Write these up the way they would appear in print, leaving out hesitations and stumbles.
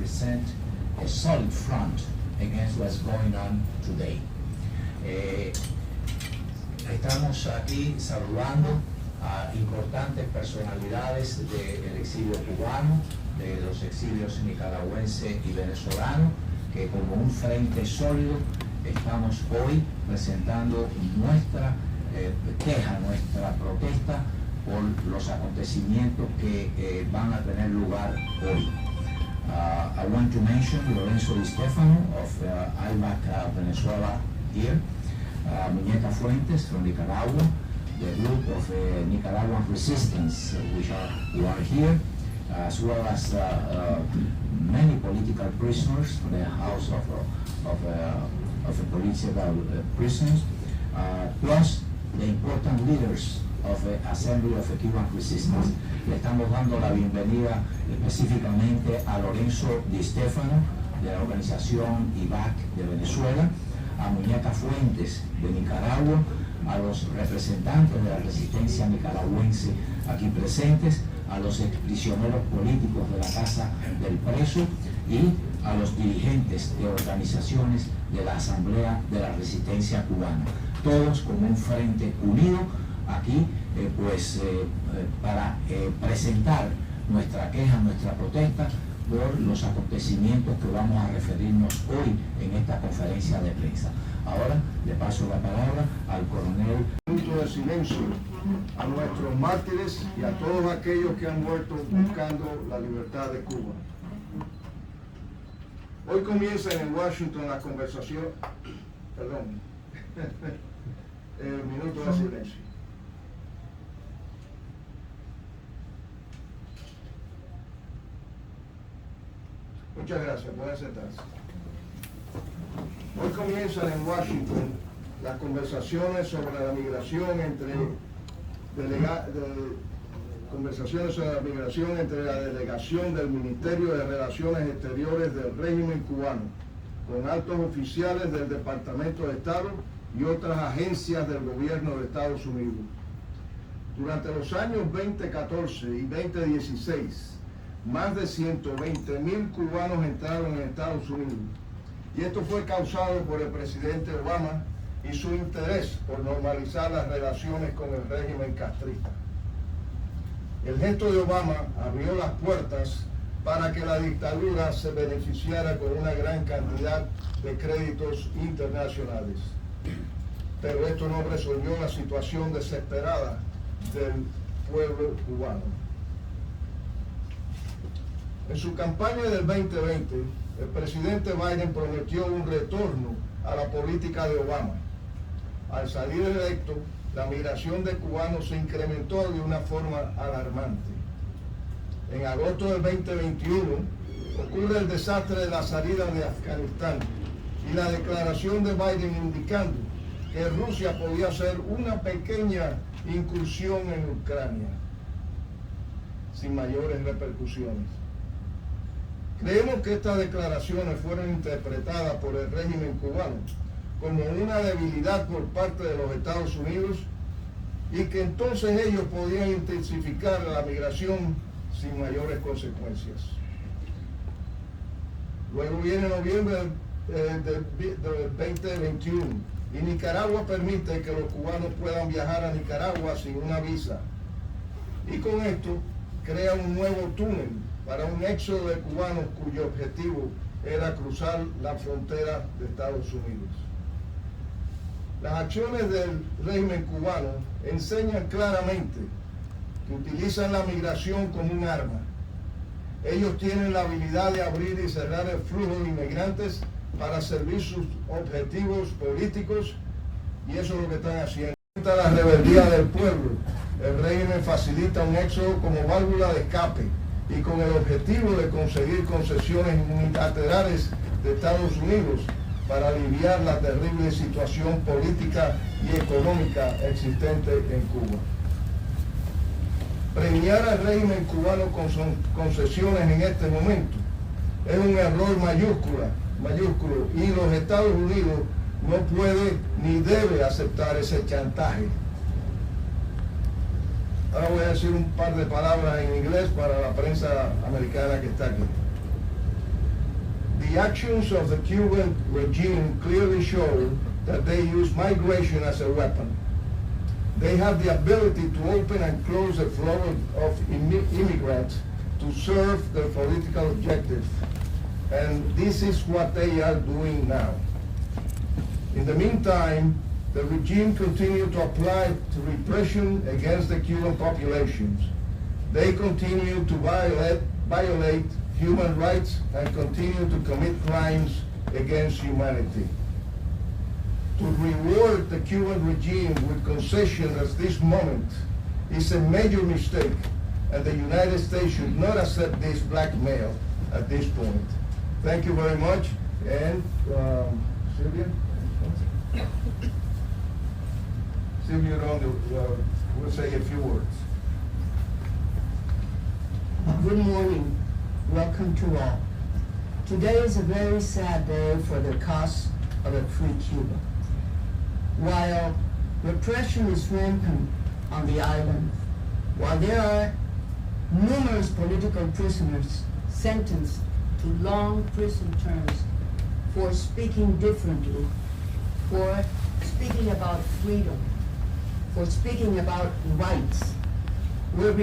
represent a solid front against what's going on today. Estamos aquí saludando a importantes personalidades del exilio cubano, de los exilios nicaragüense y venezolano, que como un frente sólido estamos hoy presentando nuestra queja, nuestra protesta por los acontecimientos que van a tener lugar hoy. I want to mention Lorenzo Di Stefano of Isla, Venezuela here, Muñeca Fuentes from Nicaragua, the group of Nicaraguan Resistance who are here, as well as many political prisoners from the house of political prisoners, plus the important leaders of the Assembly of the Cuban Resistance. Le estamos dando la bienvenida específicamente a Lorenzo Di Stefano de la organización IVAC de Venezuela, a Muñeca Fuentes de Nicaragua, a los representantes de la resistencia nicaragüense aquí presentes, a los exprisioneros políticos de la Casa del Preso y a los dirigentes de organizaciones de la Asamblea de la Resistencia Cubana, todos como un frente unido aquí para presentar nuestra queja, nuestra protesta por los acontecimientos que vamos a referirnos hoy en esta conferencia de prensa. Ahora le paso la palabra al coronel. Un minuto de silencio a nuestros mártires y a todos aquellos que han muerto buscando la libertad de Cuba. Hoy comienza en Washington la conversación, el minuto de silencio. Muchas gracias, pueden sentarse. Hoy comienzan en Washington las conversaciones sobre la migración entre la delegación del Ministerio de Relaciones Exteriores del régimen cubano, con altos oficiales del Departamento de Estado y otras agencias del gobierno de Estados Unidos. Durante los años 2014 y 2016, más de 120.000 cubanos entraron en Estados Unidos, y esto fue causado por el presidente Obama y su interés por normalizar las relaciones con el régimen castrista. El gesto de Obama abrió las puertas para que la dictadura se beneficiara con una gran cantidad de créditos internacionales. Pero esto no resolvió la situación desesperada del pueblo cubano. En su campaña del 2020, el presidente Biden prometió un retorno a la política de Obama. Al salir electo, la migración de cubanos se incrementó de una forma alarmante. En agosto del 2021 ocurre el desastre de la salida de Afganistán y la declaración de Biden indicando que Rusia podía hacer una pequeña incursión en Ucrania sin mayores repercusiones. Creemos que estas declaraciones fueron interpretadas por el régimen cubano como una debilidad por parte de los Estados Unidos y que entonces ellos podían intensificar la migración sin mayores consecuencias. Luego viene noviembre del 2021 y Nicaragua permite que los cubanos puedan viajar a Nicaragua sin una visa, y con esto crea un nuevo túnel para un éxodo de cubanos cuyo objetivo era cruzar la frontera de Estados Unidos. Las acciones del régimen cubano enseñan claramente que utilizan la migración como un arma. Ellos tienen la habilidad de abrir y cerrar el flujo de inmigrantes para servir sus objetivos políticos, y eso es lo que están haciendo. Ante la rebeldía del pueblo, el régimen facilita un éxodo como válvula de escape y con el objetivo de conseguir concesiones unilaterales de Estados Unidos para aliviar la terrible situación política y económica existente en Cuba. Premiar al régimen cubano con concesiones en este momento es un error mayúsculo, y los Estados Unidos no puede ni debe aceptar ese chantaje. Ahora voy a decir un par de palabras en inglés para la prensa americana que está aquí. The actions of the Cuban regime clearly show that they use migration as a weapon. They have the ability to open and close the flow of immigrants to serve their political objectives. And this is what they are doing now. In the meantime, the regime continued to apply to repression against the Cuban populations. They continue to violate human rights and continue to commit crimes against humanity. To reward the Cuban regime with concession at this moment is a major mistake, and the United States should not accept this blackmail at this point. Thank you very much, and Sylvia? Sylvia will say a few words. Good morning. Welcome to all. Today is a very sad day for the cause of a free Cuba. While repression is rampant on the island, while there are numerous political prisoners sentenced to long prison terms for speaking differently, for speaking about freedom, for speaking about rights, where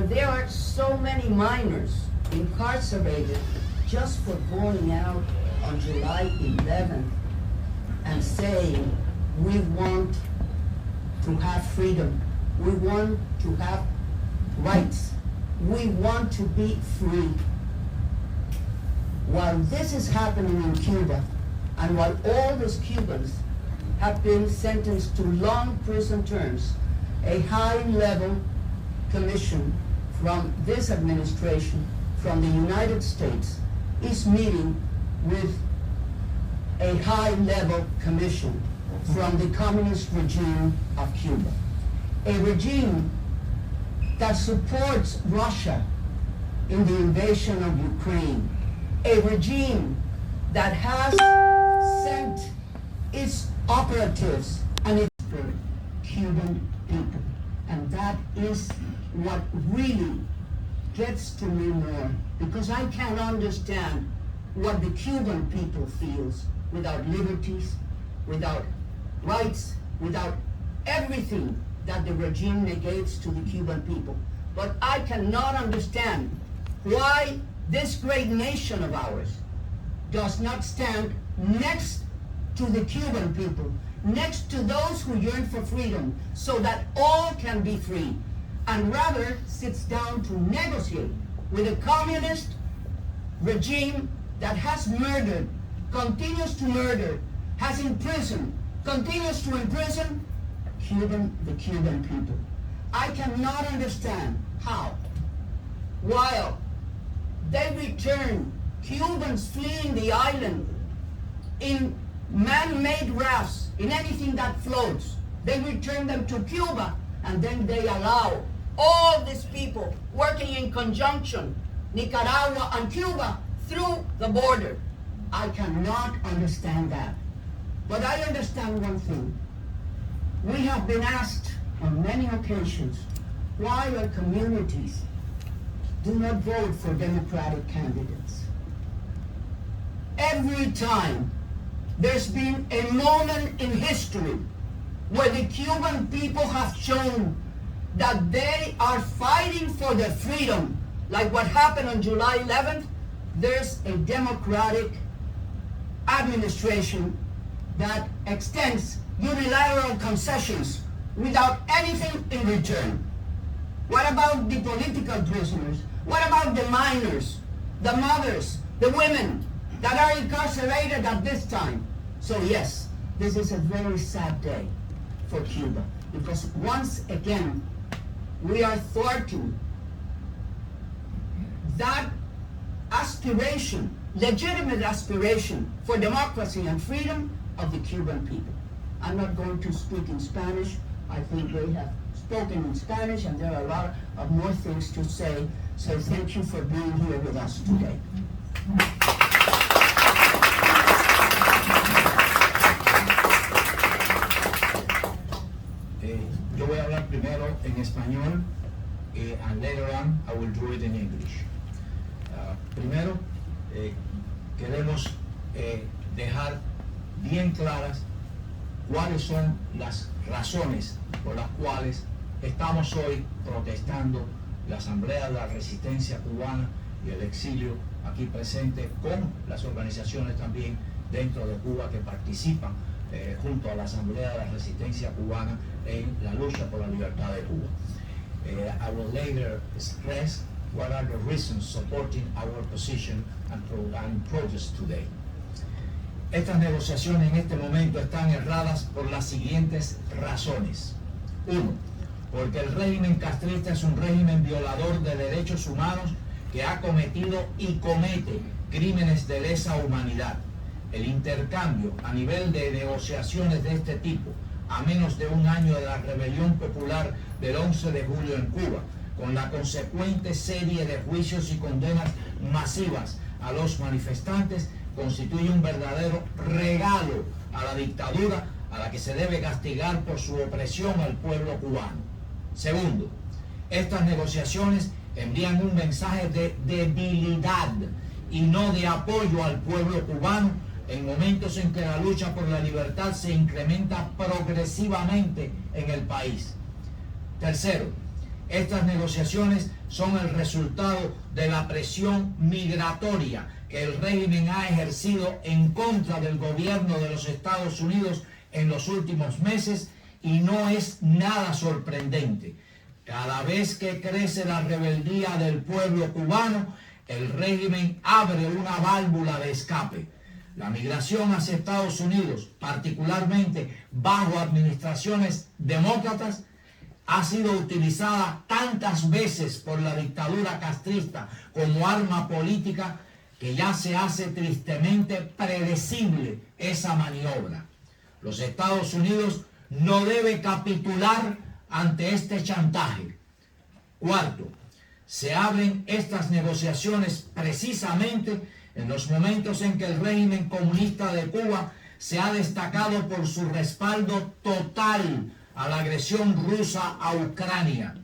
there are so many minors incarcerated just for going out on July 11th and saying, we want to have freedom, we want to have rights, we want to be free. While this is happening in Cuba, and while all these Cubans have been sentenced to long prison terms, a high-level commission from this administration, from the United States, is meeting with a high-level commission from the communist regime of Cuba. A regime that supports Russia in the invasion of Ukraine. A regime that has sent its operatives and its Cuban people. And that is what really gets to me more, because I can't understand what the Cuban people feels without liberties, without rights, without everything that the regime negates to the Cuban people. But I cannot understand why this great nation of ours does not stand next to the Cuban people, next to those who yearn for freedom, so that all can be free, and rather sits down to negotiate with a communist regime that has murdered, continues to murder, has imprisoned, continues to imprison the Cuban people. I cannot understand how, while they return Cubans fleeing the island in man-made rafts, in anything that floats, they return them to Cuba, and then they allow all these people working in conjunction, Nicaragua and Cuba, through the border. I cannot understand that. But I understand one thing. We have been asked on many occasions why our communities do not vote for Democratic candidates. Every time there's been a moment in history where the Cuban people have shown that they are fighting for their freedom, like what happened on July 11th, there's a Democratic administration that extends unilateral concessions without anything in return. What about the political prisoners? What about the minors, the mothers, the women that are incarcerated at this time? So yes, this is a very sad day for Cuba, because once again, we are thwarting that aspiration, legitimate aspiration for democracy and freedom of the Cuban people. I'm not going to speak in Spanish. I think they have spoken in Spanish, and there are a lot of more things to say. So thank you for being here with us today. Yo voy a hablar primero en español, and later on I will do it in English. Primero, queremos dejar bien claras cuáles son las razones por las cuales estamos hoy protestando la Asamblea de la Resistencia Cubana y el exilio aquí presente, con las organizaciones también dentro de Cuba que participan junto a la Asamblea de la Resistencia Cubana en la lucha por la libertad de Cuba. I will later express what are the reasons supporting our position and protest today. Estas negociaciones en este momento están erradas por las siguientes razones. 1. Porque el régimen castrista es un régimen violador de derechos humanos que ha cometido y comete crímenes de lesa humanidad. El intercambio a nivel de negociaciones de este tipo, a menos de un año de la rebelión popular del 11 de julio en Cuba, con la consecuente serie de juicios y condenas masivas a los manifestantes, constituye un verdadero regalo a la dictadura, a la que se debe castigar por su opresión al pueblo cubano. Segundo, estas negociaciones envían un mensaje de debilidad y no de apoyo al pueblo cubano en momentos en que la lucha por la libertad se incrementa progresivamente en el país. Tercero, estas negociaciones son el resultado de la presión migratoria que el régimen ha ejercido en contra del gobierno de los Estados Unidos en los últimos meses, y no es nada sorprendente. Cada vez que crece la rebeldía del pueblo cubano, el régimen abre una válvula de escape. La migración hacia Estados Unidos, particularmente bajo administraciones demócratas, ha sido utilizada tantas veces por la dictadura castrista como arma política que ya se hace tristemente predecible esa maniobra. Los Estados Unidos no debe capitular ante este chantaje. Cuarto, se abren estas negociaciones precisamente en los momentos en que el régimen comunista de Cuba se ha destacado por su respaldo total a la agresión rusa a Ucrania.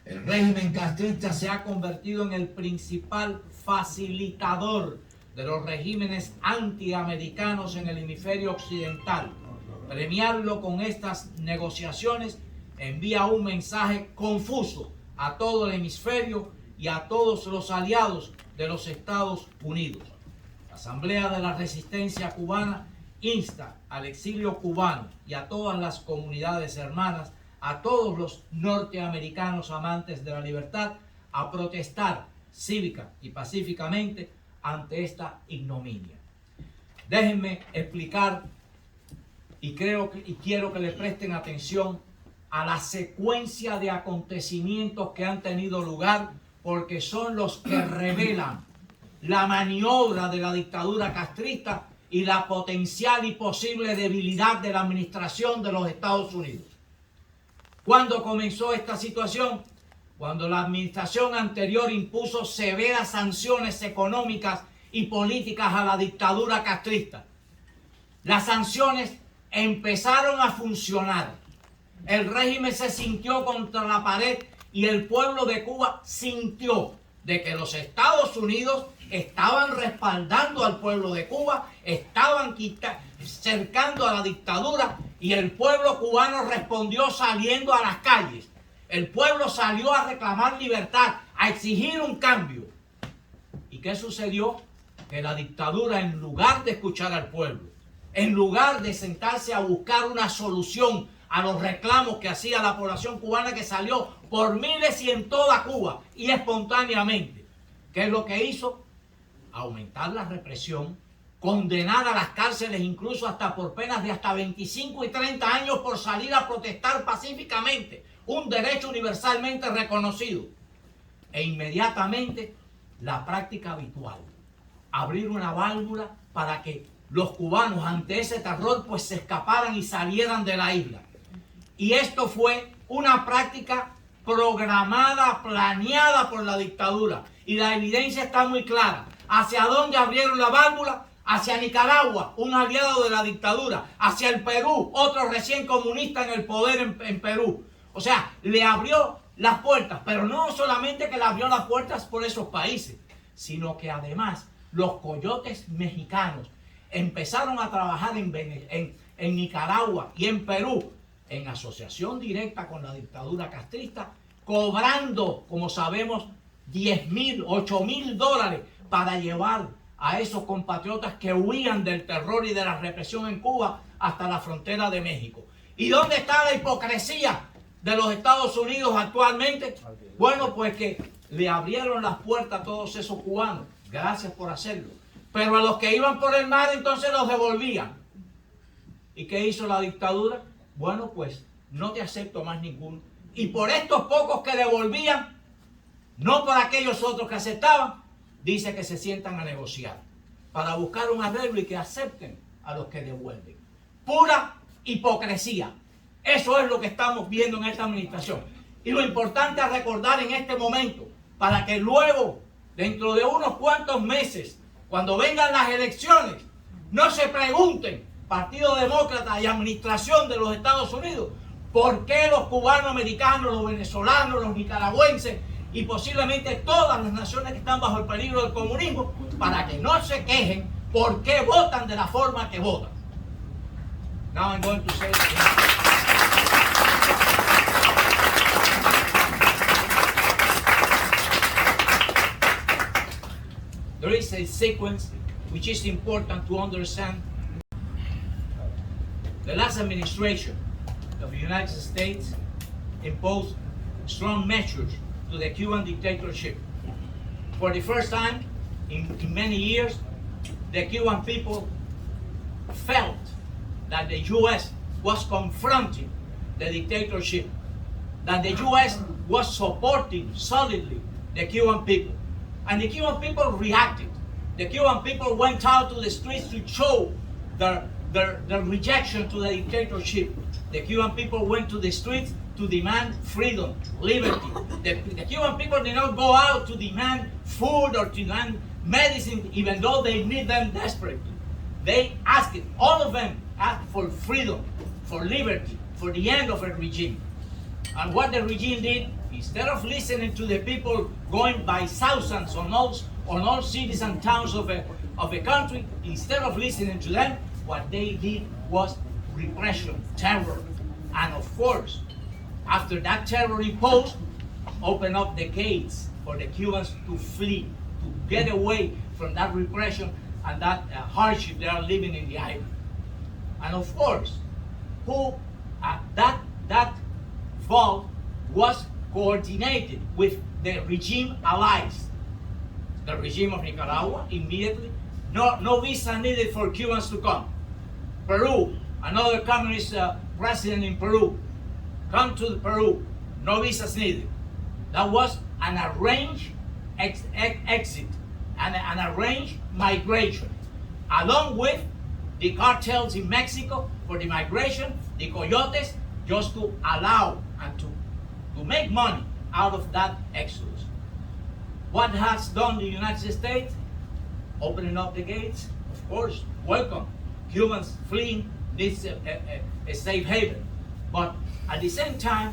El régimen castrista se ha convertido en el principal facilitador de los regímenes antiamericanos en el hemisferio occidental. Premiarlo con estas negociaciones envía un mensaje confuso a todo el hemisferio y a todos los aliados de los Estados Unidos. La Asamblea de la Resistencia Cubana insta al exilio cubano y a todas las comunidades hermanas, a todos los norteamericanos amantes de la libertad, a protestar cívica y pacíficamente ante esta ignominia. Déjenme explicar, y quiero que le presten atención a la secuencia de acontecimientos que han tenido lugar, porque son los que revelan la maniobra de la dictadura castrista y la potencial y posible debilidad de la administración de los Estados Unidos. ¿Cuándo comenzó esta situación? Cuando la administración anterior impuso severas sanciones económicas y políticas a la dictadura castrista. Las sanciones empezaron a funcionar. El régimen se sintió contra la pared y el pueblo de Cuba sintió de que los Estados Unidos estaban respaldando al pueblo de Cuba, estaban cercando a la dictadura, y el pueblo cubano respondió saliendo a las calles. El pueblo salió a reclamar libertad, a exigir un cambio. ¿Y qué sucedió? Que la dictadura, en lugar de escuchar al pueblo, en lugar de sentarse a buscar una solución a los reclamos que hacía la población cubana, que salió por miles y en toda Cuba y espontáneamente, ¿qué es lo que hizo? Aumentar la represión, condenar a las cárceles incluso hasta por penas de hasta 25 y 30 años por salir a protestar pacíficamente, un derecho universalmente reconocido. E inmediatamente la práctica habitual, abrir una válvula para que los cubanos ante ese terror pues se escaparan y salieran de la isla. Y esto fue una práctica programada, planeada por la dictadura. Y la evidencia está muy clara. ¿Hacia dónde abrieron la válvula? Hacia Nicaragua, un aliado de la dictadura. Hacia el Perú, otro recién comunista en el poder en Perú. O sea, le abrió las puertas. Pero no solamente que le abrió las puertas por esos países, sino que además los coyotes mexicanos empezaron a trabajar en Nicaragua y en Perú en asociación directa con la dictadura castrista, cobrando, como sabemos, 10,000, 8,000 dólares para llevar a esos compatriotas que huían del terror y de la represión en Cuba hasta la frontera de México. ¿Y dónde está la hipocresía de los Estados Unidos actualmente? Bueno, pues que le abrieron las puertas a todos esos cubanos. Gracias por hacerlo. Pero a los que iban por el mar entonces los devolvían. ¿Y qué hizo la dictadura? Bueno, pues no te acepto más ninguno. Y por estos pocos que devolvían, no por aquellos otros que aceptaban, dice que se sientan a negociar para buscar un arreglo y que acepten a los que devuelven. Pura hipocresía. Eso es lo que estamos viendo en esta administración. Y lo importante a recordar en este momento, para que luego, dentro de unos cuantos meses, cuando vengan las elecciones, no se pregunten, Partido Demócrata y Administración de los Estados Unidos, por qué los cubanos americanos, los venezolanos, los nicaragüenses y posiblemente todas las naciones que están bajo el peligro del comunismo, para que no se quejen por qué votan de la forma que votan. Now I'm going to say there is a sequence which is important to understand. The last administration of the United States imposed strong measures to the Cuban dictatorship. For the first time in many years, the Cuban people felt that the U.S. was confronting the dictatorship, that the U.S. was supporting solidly the Cuban people. And the Cuban people reacted. The Cuban people went out to the streets to show their rejection to the dictatorship. The Cuban people went to the streets to demand freedom, liberty. The Cuban people did not go out to demand food or to demand medicine, even though they need them desperately. They asked it, all of them asked for freedom, for liberty, for the end of a regime. And what the regime did, instead of listening to the people going by thousands on all cities and towns of a country, instead of listening to them, what they did was repression, terror. And of course, after that terror imposed, open up the gates for the Cubans to flee, to get away from that repression and that hardship they are living in the island. And of course, that fall was coordinated with the regime allies. The regime of Nicaragua immediately, no visa needed for Cubans to come. Peru, another communist president in Peru, come to Peru, no visas needed. That was an arranged exit and an arranged migration, along with the cartels in Mexico for the migration, the coyotes, just to allow and to make money out of that exodus. What has done the United States? Opening up the gates, of course, welcome. Cubans fleeing needs a safe haven. But at the same time,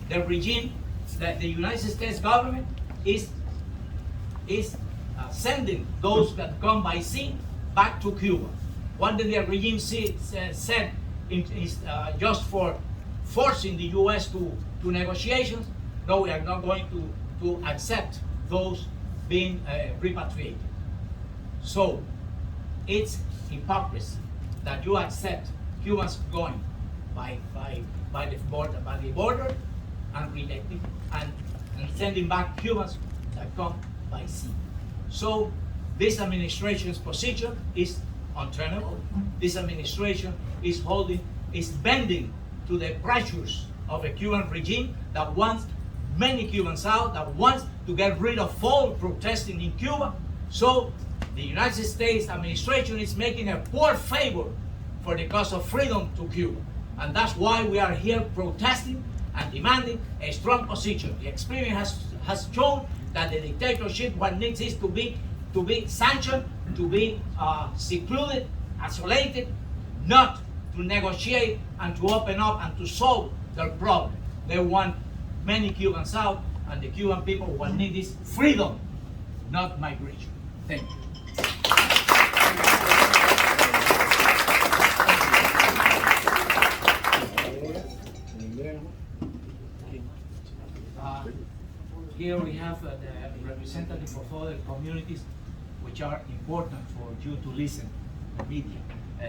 the regime, the United States government is sending those that come by sea back to Cuba. What did the regime said just for forcing the U.S. to negotiations? No, we are not going to accept those being repatriated. So it's hypocrisy that you accept Cubans going by the border and rejecting and sending back Cubans that come by sea. So this administration's position is untenable. This administration is bending to the pressures of a Cuban regime that wants many Cubans out, that wants to get rid of all protesting in Cuba. So the United States administration is making a poor favor for the cause of freedom to Cuba. And that's why we are here protesting and demanding a strong position. The experience has shown that the dictatorship, what needs is to be sanctioned, to be secluded, isolated, not to negotiate and to open up and to solve their problem. They want many Cubans out, and the Cuban people what need is freedom, not migration. Thank you. for other communities which are important for you to listen, the media.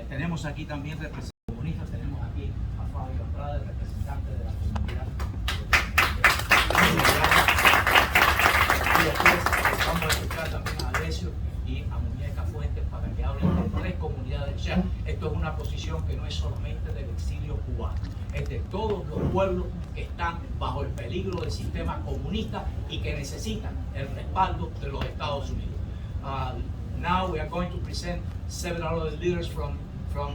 Tenemos aquí también representantes comunistas, tenemos aquí a Fabio Andrade, representante de la comunidad. Y después vamos a escuchar también a Alessio y a Muñeca Fuentes para que hablen de 3 comunidades. O sea, esto es una posición que no es solamente del exilio cubano, es de todos los pueblos que están bajo el peligro del sistema comunista y que necesitan el respaldo de los Estados Unidos. Now we are going to present several other leaders from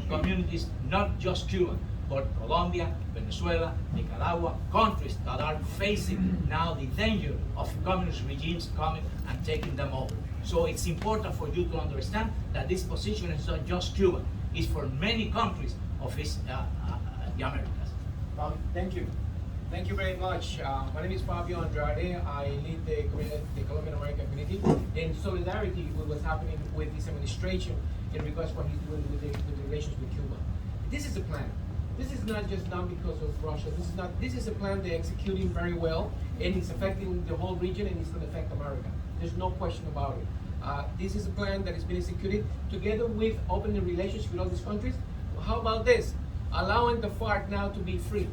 communities, not just Cuba, but Colombia, Venezuela, Nicaragua, countries that are facing now the danger of communist regimes coming and taking them over. So it's important for you to understand that this position is not just Cuba, it's for many countries of the Americas. Thank you. Thank you very much. My name is Fabio Andrade. I lead the Colombian American community in solidarity with what's happening with this administration in regards to what he's doing with the relations with Cuba. This is a plan. This is not just done because of Russia. This is a plan they're executing very well, and it's affecting the whole region, and it's going to affect America. There's no question about it. This is a plan that has been executed together with opening relations with all these countries. How about this? Allowing the FARC now to be free.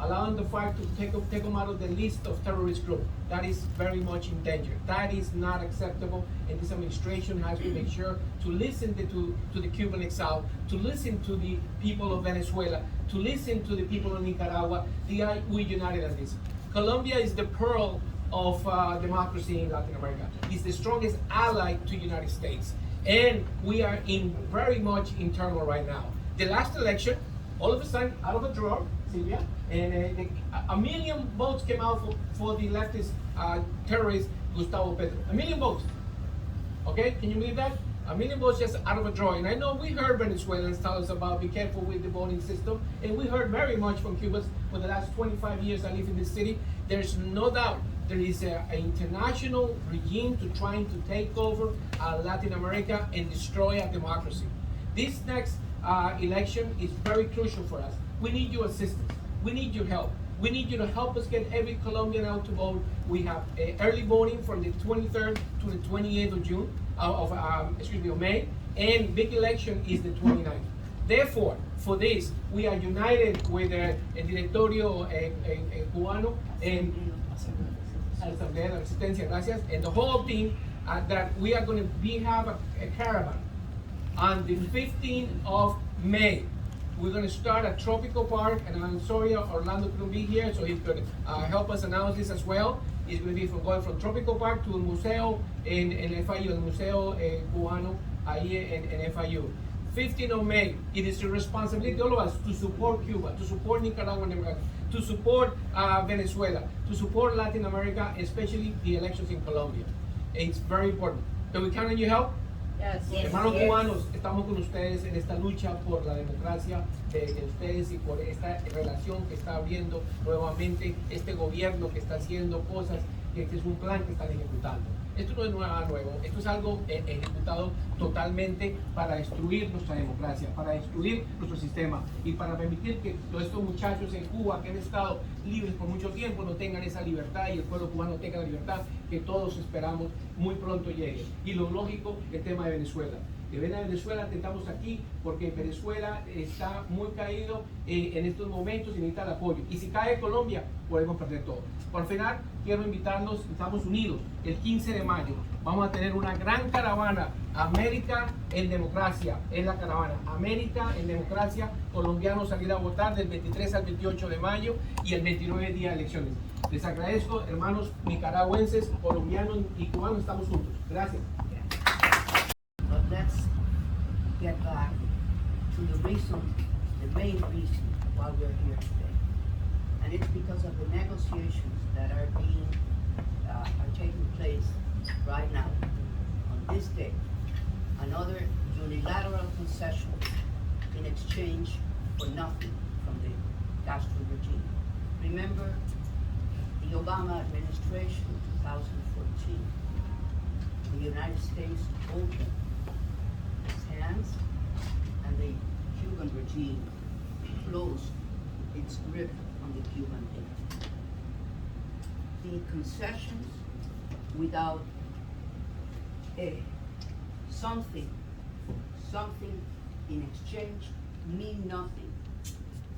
Allowing the FARC to take them out of the list of terrorist groups. That is very much in danger. That is not acceptable, and this administration has to make sure to listen to the Cuban exile, to listen to the people of Venezuela, to listen to the people of Nicaragua. We united on this. Colombia is the pearl of democracy in Latin America. It's the strongest ally to the United States. And we are in very much in turmoil right now. The last election, all of a sudden, out of a drawer, Sylvia, and a million votes came out for the leftist terrorist Gustavo Petro. 1 million votes. Okay, can you believe that? 1 million votes just out of a drawer. And I know we heard Venezuelans tell us about be careful with the voting system, and we heard very much from Cubans for the last 25 years I live in this city. There's no doubt there is an international regime to trying to take over Latin America and destroy our democracy. This next election is very crucial for us. We need your assistance. We need your help. We need you to help us get every Colombian out to vote. We have early voting from the 23rd to the 28th of June, of May, and big election is the 29th. Therefore, for this, we are united with el directorio cubano and Aceptamos, Resistencia, gracias, and the whole team that we are going to have a caravan on the 15th of May. We're going to start at Tropical Park, and I'm sorry Orlando couldn't be here, so he could help us announce this as well. It's going to be going from Tropical Park to el museo en FIU, el Museo Cubano ahí en FIU. 15th of May, it is the responsibility of all of us to support Cuba, to support Nicaragua, to support Venezuela, to support Latin America, especially the elections in Colombia. It's very important. Can we count on your help? Yes. Hermanos cubanos, estamos con ustedes en esta lucha por la democracia de ustedes y por esta relación que está abriendo nuevamente este gobierno que está haciendo cosas, que este es un plan que están ejecutando. Esto no es nada nuevo, esto es algo ejecutado totalmente para destruir nuestra democracia, para destruir nuestro sistema y para permitir que todos estos muchachos en Cuba que han estado libres por mucho tiempo no tengan esa libertad y el pueblo cubano tenga la libertad que todos esperamos muy pronto llegue. Y lo lógico, el tema de Venezuela. Que ven a Venezuela, estamos aquí porque Venezuela está muy caído en estos momentos y necesita el apoyo. Y si cae Colombia, podemos perder todo. Por final, quiero invitarnos, estamos unidos, el 15 de mayo. Vamos a tener una gran caravana, América en Democracia, es la caravana. América en Democracia, colombianos salir a votar del 23 al 28 de mayo y el 29 día de elecciones. Les agradezco, hermanos nicaragüenses, colombianos y cubanos, estamos juntos. Gracias. But let's get back to the main reason why we're here today. And it's because of the negotiations that are taking place right now, on this day. Another unilateral concession in exchange for nothing from the Castro regime. Remember the Obama administration, 2014, the United States opened its hands and the Cuban regime closed its grip on the Cuban debt. The concessions without something in exchange mean nothing.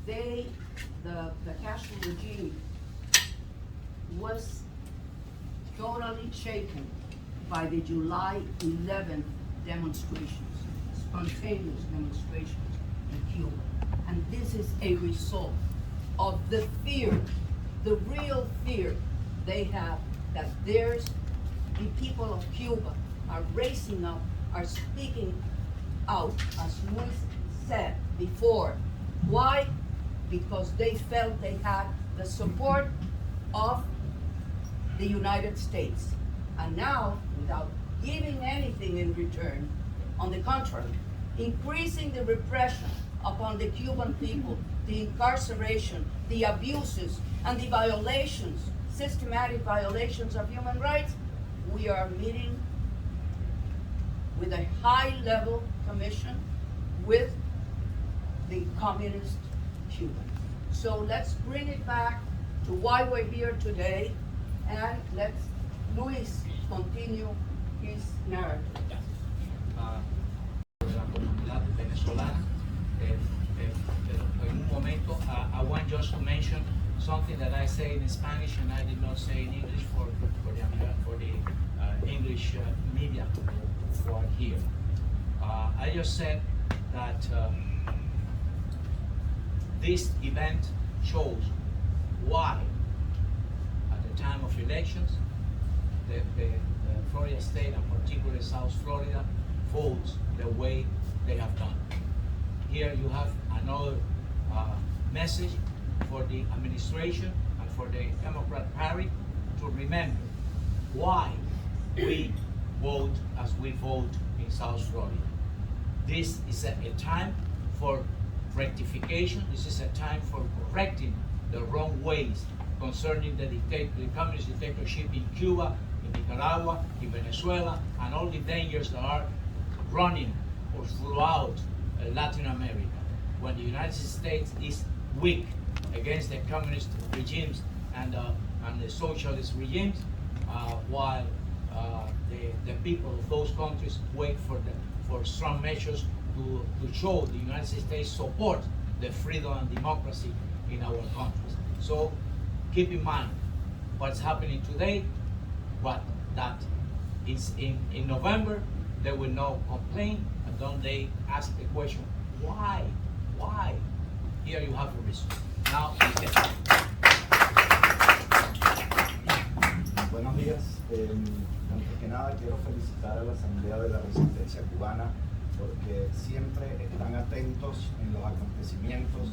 The Castro regime was totally shaken by the July 11th demonstrations, spontaneous demonstrations in Cuba. And this is a result of the fear, the real fear they have that the people of Cuba are raising up, are speaking out, as Luis said before. Why? Because they felt they had the support of the United States. And now, without giving anything in return, on the contrary, increasing the repression upon the Cuban people, the incarceration, the abuses, and the violations, systematic violations of human rights, we are meeting with a high-level commission with the communist Cuba. So let's bring it back to why we're here today, and let's Luis continue his narrative. De la comunidad venezolana. En un momento, I want just to mention something that I say in Spanish and I did not say in English for the English media who are here. I just said that this event shows why, at the time of elections, the Florida State, and particularly South Florida, votes the way they have done. Here you have another message for the administration and for the Democrat Party to remember why we vote as we vote in South Florida. This is a time for rectification. This is a time for correcting the wrong ways concerning the communist dictatorship in Cuba, in Nicaragua, in Venezuela, and all the dangers that are running or throughout Latin America. When the United States is weak against the communist regimes and the socialist regimes, while the people of those countries wait for strong measures to show the United States support the freedom and democracy in our countries. So keep in mind what's happening today, but that is in November they will not complain, and then they ask the question, why? Why? Here you have a reason. Now, buenos días. Antes que nada quiero felicitar a la Asamblea de la Resistencia cubana porque siempre están atentos en los acontecimientos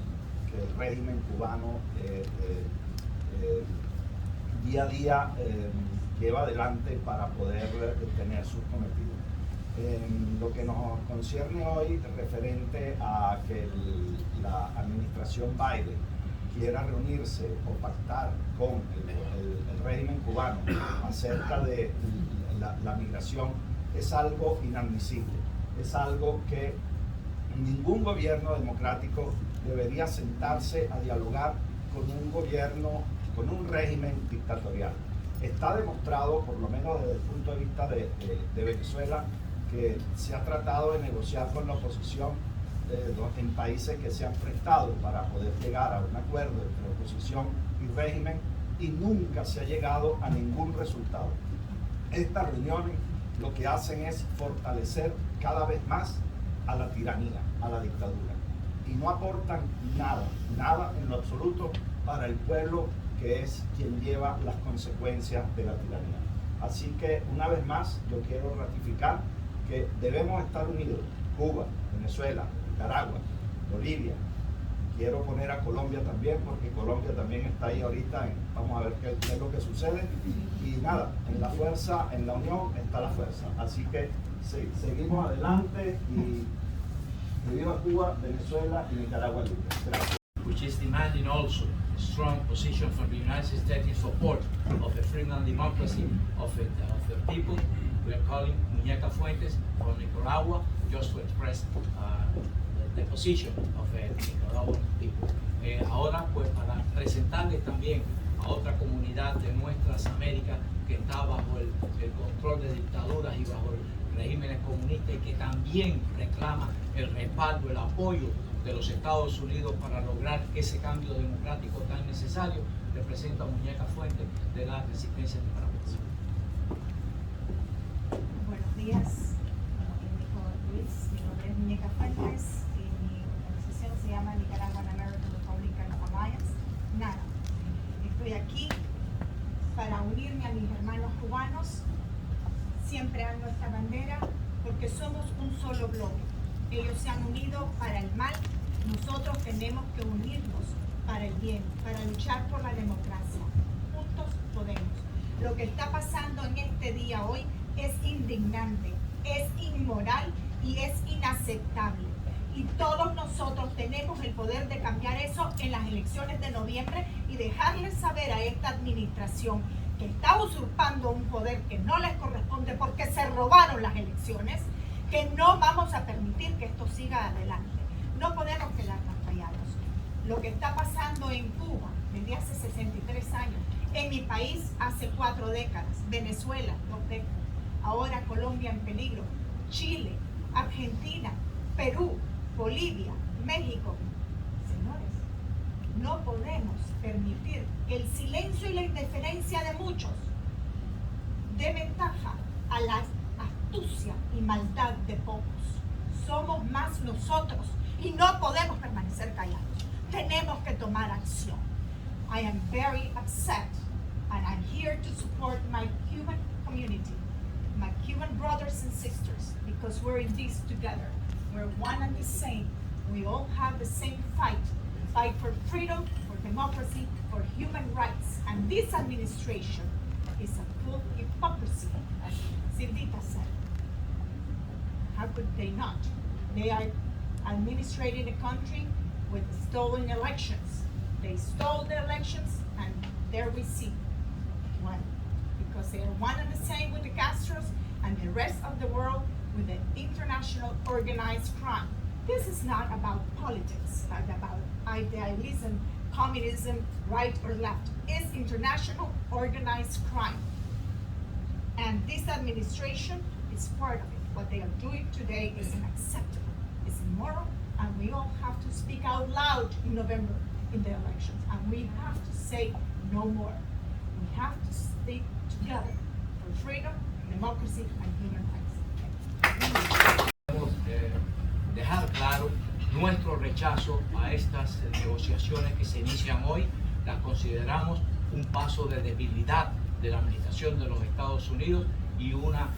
que el régimen cubano día a día lleva adelante para poder tener sus cometidos. Lo que nos concierne hoy referente a que la administración Biden quiera reunirse o pactar con el régimen cubano acerca de la migración es algo inadmisible, es algo que ningún gobierno democrático debería sentarse a dialogar con un gobierno, con un régimen dictatorial. Está demostrado, por lo menos desde el punto de vista de Venezuela, que se ha tratado de negociar con la oposición en países que se han prestado para poder llegar a un acuerdo entre oposición y régimen y nunca se ha llegado a ningún resultado. Estas reuniones lo que hacen es fortalecer cada vez más a la tiranía, a la dictadura, y no aportan nada en lo absoluto para el pueblo que es quien lleva las consecuencias de la tiranía. Así que una vez más yo quiero ratificar que debemos estar unidos, Cuba, Venezuela, Nicaragua, Bolivia. Quiero poner a Colombia también, porque Colombia también está ahí ahorita, vamos a ver qué es lo que sucede. Y nada, en la fuerza, en la unión está la fuerza. Así que seguimos adelante y que viva Cuba, Venezuela y Nicaragua libre. Gracias. which is demanding also a strong position from the United States in support of the freedom and democracy of the people. We are calling Muñeca Fuentes from Nicaragua just to express the position of the Nicaraguan people. Ahora, pues, para presentarles también a otra comunidad de nuestras Américas que está bajo el control de dictaduras y bajo regímenes comunistas y que también reclama el respaldo, el apoyo de los Estados Unidos para lograr ese cambio democrático tan necesario. Represento a Muñeca Fuente de la Resistencia nicaragüense. Buenos días, dijo Luis, mi nombre es Muñeca Fuentes y mi organización se llama Nicaraguan American Republican Alliance, NARA. Estoy aquí para unirme a mis hermanos cubanos, siempre a nuestra bandera, porque somos un solo bloque. Ellos se han unido para el mal, nosotros tenemos que unirnos para el bien, para luchar por la democracia. Juntos podemos. Lo que está pasando en este día hoy es indignante, es inmoral y es inaceptable. Y todos nosotros tenemos el poder de cambiar eso en las elecciones de noviembre y dejarles saber a esta administración que está usurpando un poder que no les corresponde porque se robaron las elecciones, que no vamos a permitir que esto siga adelante. No podemos quedarnos callados. Lo que está pasando en Cuba desde hace 63 años, en mi país hace 4 décadas, Venezuela 2 décadas, ahora Colombia en peligro, Chile, Argentina, Perú, Bolivia, México. Señores, no podemos permitir que el silencio y la indiferencia de muchos dé ventaja a la astucia y maldad de pocos. Somos más nosotros y no podemos permanecer callados. Tenemos que tomar acción. I am very upset and I'm here to support my Cuban community, my Cuban brothers and sisters, because we're in this together. We're one and the same. We all have the same fight for freedom, for democracy, for human rights. And this administration is a full hypocrisy, as Sildita said. How could they not? They are administrating a country with stolen elections. They stole the elections, and there we see why. Because they are one and the same with the Castros and the rest of the world with the international organized crime. This is not about politics, not about idealism, communism, right or left. It's international organized crime. And this administration is part of it. What they are doing today is unacceptable, it's immoral, and we all have to speak out loud in November in the elections. And we have to say no more. We have to stick together for freedom, democracy, and human rights. Dejar claro nuestro rechazo a estas negociaciones que se inician hoy. Las consideramos un paso de debilidad de la administración de los Estados Unidos y una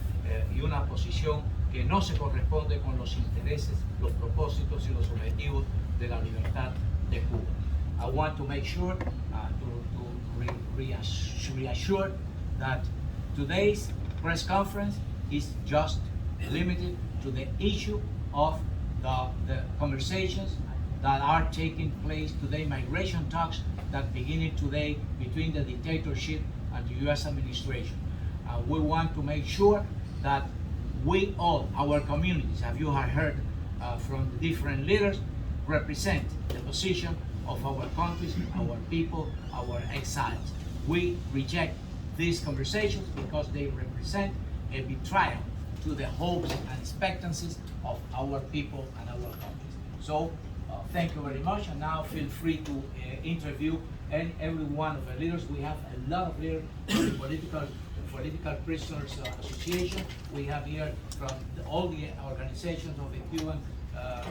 posición que no se corresponde con los intereses, los propósitos y los objetivos de la libertad de Cuba. I want to make sure to reassure that today's press conference is just limited to the issue of the conversations that are taking place today, migration talks that beginning today between the dictatorship and the U.S. administration. We want to make sure that we all, our communities, as you have heard from the different leaders, represent the position of our countries, our people, our exiles. We reject these conversations because they represent a betrayal to the hopes and expectancies of our people and our countries. So, thank you very much, and now feel free to interview every one of the leaders. We have a lot of leaders from the Political Prisoners Association. We have here from all the organizations of the Cuban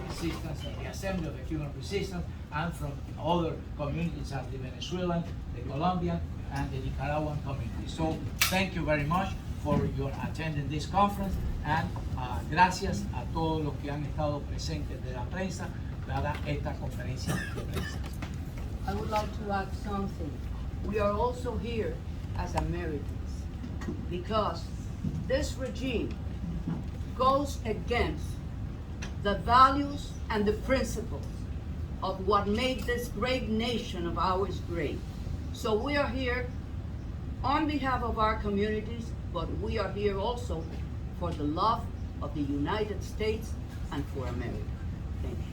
Resistance and the Assembly of the Cuban Resistance, and from other communities as the Venezuelan, the Colombian, and the Nicaraguan community. So thank you very much for your attending this conference, and gracias a todos los que han estado presentes de la prensa dada esta conferencia de prensa. I would like to add something. We are also here as Americans because this regime goes against the values and the principles of what made this great nation of ours great. So we are here on behalf of our communities, but we are here also for the love of the United States and for America. Thank you.